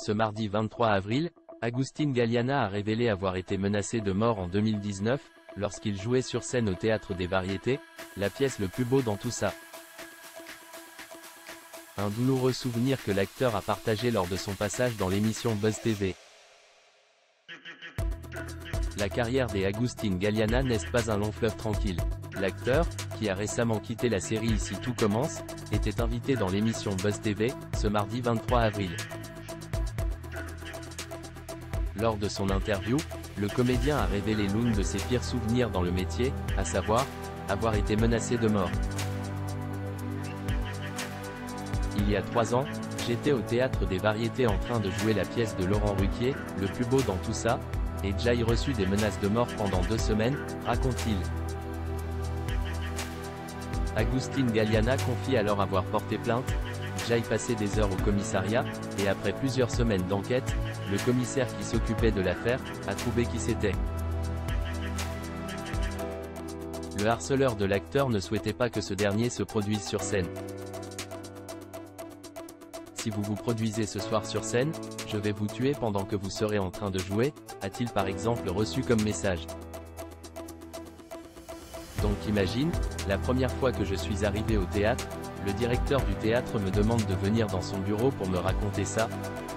Ce mardi 23 avril, Agustín Galiana a révélé avoir été menacé de mort en 2019, lorsqu'il jouait sur scène au Théâtre des Variétés, la pièce Le plus beau dans tout ça. Un douloureux souvenir que l'acteur a partagé lors de son passage dans l'émission Buzz TV. La carrière des Agustín Galiana n'est pas un long fleuve tranquille. L'acteur, qui a récemment quitté la série Ici tout commence, était invité dans l'émission Buzz TV, ce mardi 23 avril. Lors de son interview, le comédien a révélé l'une de ses pires souvenirs dans le métier, à savoir, avoir été menacé de mort. Il y a 3 ans, j'étais au Théâtre des Variétés en train de jouer la pièce de Laurent Ruquier, Le plus beau dans tout ça, et j'ai reçu des menaces de mort pendant 2 semaines, raconte-t-il. Agustín Galiana confie alors avoir porté plainte. J'ai passé des heures au commissariat, et après plusieurs semaines d'enquête, le commissaire qui s'occupait de l'affaire, a trouvé qui c'était. Le harceleur de l'acteur ne souhaitait pas que ce dernier se produise sur scène. Si vous vous produisez ce soir sur scène, je vais vous tuer pendant que vous serez en train de jouer, a-t-il par exemple reçu comme message. Donc imagine, la première fois que je suis arrivé au théâtre, le directeur du théâtre me demande de venir dans son bureau pour me raconter ça.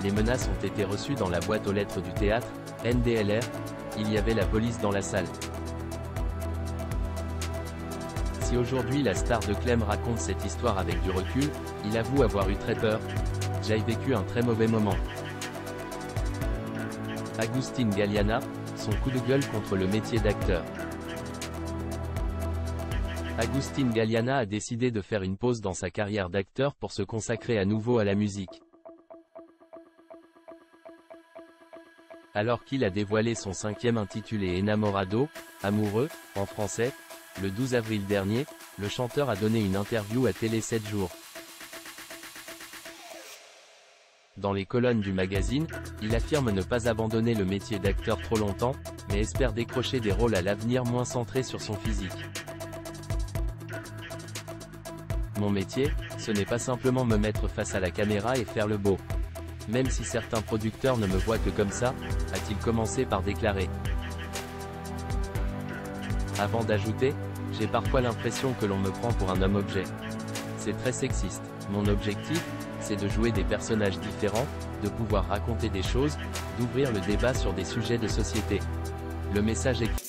Les menaces ont été reçues dans la boîte aux lettres du théâtre, NDLR, il y avait la police dans la salle. Si aujourd'hui la star de Clem raconte cette histoire avec du recul, il avoue avoir eu très peur. J'ai vécu un très mauvais moment. Agustín Galiana, son coup de gueule contre le métier d'acteur. Agustín Galiana a décidé de faire une pause dans sa carrière d'acteur pour se consacrer à nouveau à la musique. Alors qu'il a dévoilé son 5e intitulé Enamorado, Amoureux, en français, le 12 avril dernier, le chanteur a donné une interview à Télé 7 jours. Dans les colonnes du magazine, il affirme ne pas abandonner le métier d'acteur trop longtemps, mais espère décrocher des rôles à l'avenir moins centrés sur son physique. Mon métier, ce n'est pas simplement me mettre face à la caméra et faire le beau. Même si certains producteurs ne me voient que comme ça, a-t-il commencé par déclarer. Avant d'ajouter, j'ai parfois l'impression que l'on me prend pour un homme-objet. C'est très sexiste. Mon objectif, c'est de jouer des personnages différents, de pouvoir raconter des choses, d'ouvrir le débat sur des sujets de société. Le message est